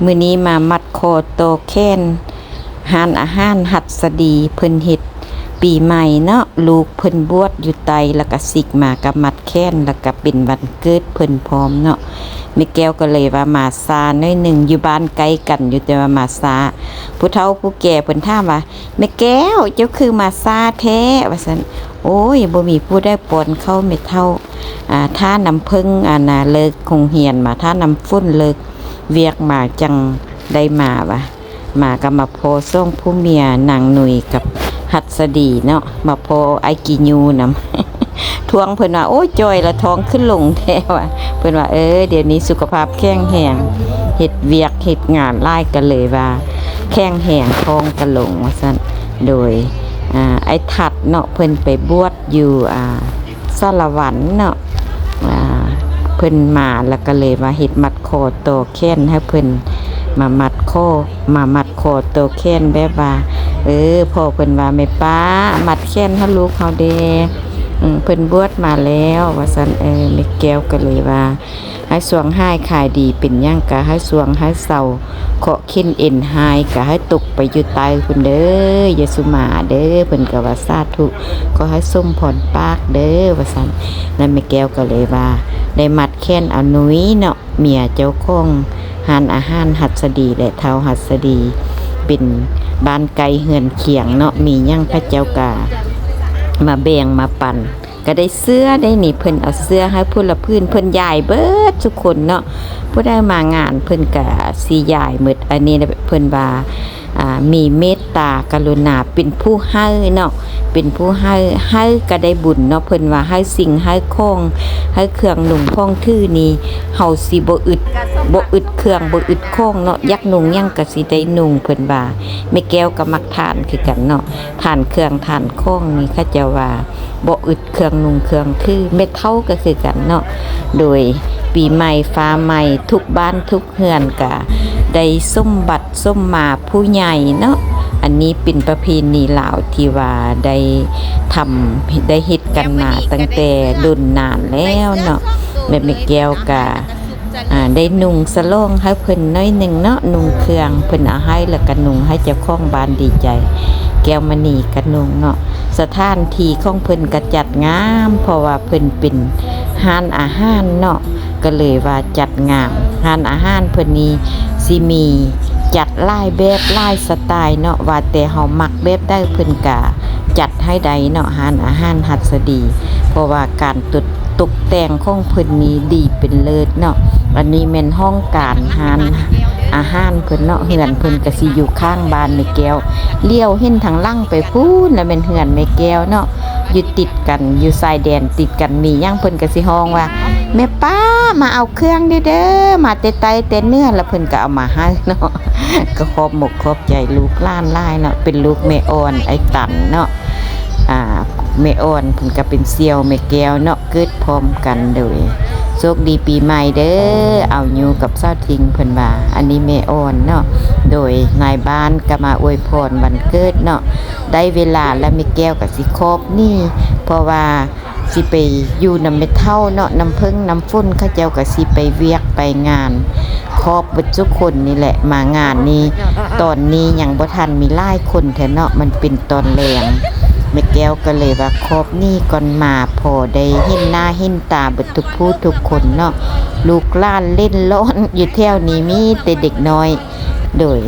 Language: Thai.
มื้อนี้มามัดคอโตแค้นหานอาหารหัดสดีเพิ่นเฮ็ดปีใหม่เนาะลูกเพิ่นบวชอยู่ไตแล้วก็สิกมากับมัดแค้นแล้วก็เป็นวันเกิดเพิ่นพร้อมเนาะแม่แก้วก็เลยว่ามาซาหน่อยหนึ่งอยู่บ้านไกลกันอยู่แต่ว่ามาซาผู้เฒ่าผู้แก่เพิ่นถามว่าแม่แก้วเจ้าคือมาซาแท้ว่าซั่นโอ้ยบ่มีผู้ได้ปนเข้าไม่เท่าถ้าน้ำพึ่งน่ะเลิกคงเหียนมาถ้าน้ำฟุ้นเลิกเวียกมาจังได้มาว่ะมาก็มาโพส่งผู้เมียนางหนุ่ยกับหัดสดีเนาะมาโพไอกิยูนำทวงเพิ่นว่าโอ้ยจอยละท้องขึ้นลงแท้ว่ะเพิ่นว่าเดี๋ยวนี้สุขภาพแข็งแรงเฮ็ดเวียกเฮ็ดงานหลายกันเลยว่าแข็งแรงท้องกะลงว่าซั่นโดยไอ้ถัดเนาะเพิ่นไปบวชอยู่สารวัตรเนาะเพิ่นมาแล้วก็เลยมาเฮ็ดมัดคอโตแค้นให้เพิ่นมามัดคอโตแค้นแบบว่าพ่อเพิ่นว่าแม่ป้ามัดแค้นให้ลูกเฮาเด้เพิ่นบวชมาแล้วว่าซั่นแม่แก้วก็เลยว่าให้สวงให้ขายดีเป็นหยังก็ให้สวงให้เศร้าเคาะขิ้นเอ็นหายก็ให้ตกไปอยู่ใต้เพิ่นเด้อยะสุมาเด้อเพิ่นก็ว่าสาธุก็ให้สมพรปากเด้อว่าซั่นแล้วแม่แก้วก็เลยว่าได้มัดแค้นเอานุ้ยเนาะเมียเจ้าของหานอาหารหัดสดีและเท้าหัดสดีเป็นบ้านไกลเฮือนเคียงเนาะมีหยังพระเจ้ากามาแบ่งมาปั่นก็ได้เสื้อได้นี่เพิ่นเอาเสื้อให้ผู้ละพื้นเพิ่นยายเบิดทุกคนเนาะผู้ได้มางานเพิ่นก็สิยายหมดอันนี้เพิ่นว่ามีเมตตากรุณาเป็นผู้ให้เนาะเป็นผู้ให้ก็ได้บุญเนาะเพิ่นว่าให้สิ่งให้ของให้เครื่องนุ่งพ่องทื่อนี้เฮาสิบ่อึดเครื่องบ่อึดของเนาะยักนุ่งยังก็สิได้นุ่งเพิ่นว่าแม่แก้วก็มักทานคือกันเนาะทานเครื่องทานของนี่เขาเจ้าว่าบ่อึดเครื่องนุ่งเครื่องทื่อเม็ดเท่าก็คือกันเนาะโดยปีใหม่ฟ้าใหม่ทุกบ้านทุกเฮือนก็ได้สมบัติสมมาผู้ใหญ่เนาะอันนี้เป็นประเพณีลาวที่ว่าได้ได้เฮ็ดกันมาตั้งแต่รุ่นนานแล้วเนาะแม่แก้วก็ได้นุ่งสะโลงให้เพิ่นน้อยหนึ่งเนาะนุ่งเครื่องเพิ่นเอาให้แล้วก็นุ่งให้เจ้าของบ้านดีใจแก้วมณีก็นุ่งเนาะสถานที่ของเพิ่นก็จัดงามเพราะว่าเพิ่นเป็นร้านอาหารเนาะก็เลยว่าจัดงามร้านอาหารเพิ่นนี้สิมีจัดหลายแบบหลายสไตล์เนาะว่าแต่เฮามักแบบได้เพิ่นก็จัดให้ได้เนาะร้านอาหารหัดสดีเพราะว่าการตกแต่งของเพิ่นนี้ดีเป็นเลิศเนาะอันนี้แม่นห้องการร้านอาหารเพิ่นเนาะเฮือนเพิ่นก็สิอยู่ข้างบ้านแม่แก้วเลี้ยวเห็นทางลั่งไปพูนแล้วแม่นเฮือนแม่แก้วเนาะอยู่ติดกันอยู่ชายแดนติดกันมีหยังเพิ่นก็สิฮ้องว่าแม่ป้ามาเอาเครื่องเด้อมาแต่ไตแต่เนื้อแล้วเพิ่นก็เอามาให้เนาะก็ขอบมกขอบใจลูกหลานหลายเนาะเป็นลูกแม่อ่อนไอ้ตันเนาะแม่อ่อนเพิ่นก็เป็นเสี่ยวแม่แก้วเนาะเกิดพร้อมกันโดยโชคดีปีใหม่เด้อเอาอยู่กับเศร้าทิงเพิ่นว่าอันนี้แม่อ่อนเนาะโดยนายบ้านก็มาอวยพรวันเกิดเนาะได้เวลาแล้วแม่แก้วก็สิครบนี่เพราะว่าสิไปอยู่นำเม็ดเท่าเนาะน้ำพึ่งน้ำฝุ่นเขาเจ้าก็สิไปเวียกไปงานครอบเบิดทุกคนนี่แหละมางานนี้ตอนนี้ยังบ่ทันมีหลายคนแท้เนาะมันเป็นตอนแลงแม่แก้วก็เลยว่าครบนี่ก่อนมาพอได้เห็นหน้าเห็นตาเบิดทุกผู้ทุกคนเนาะลูกหลานเล่นร้อนอยู่แถวนี้มีแต่เด็กน้อยโดย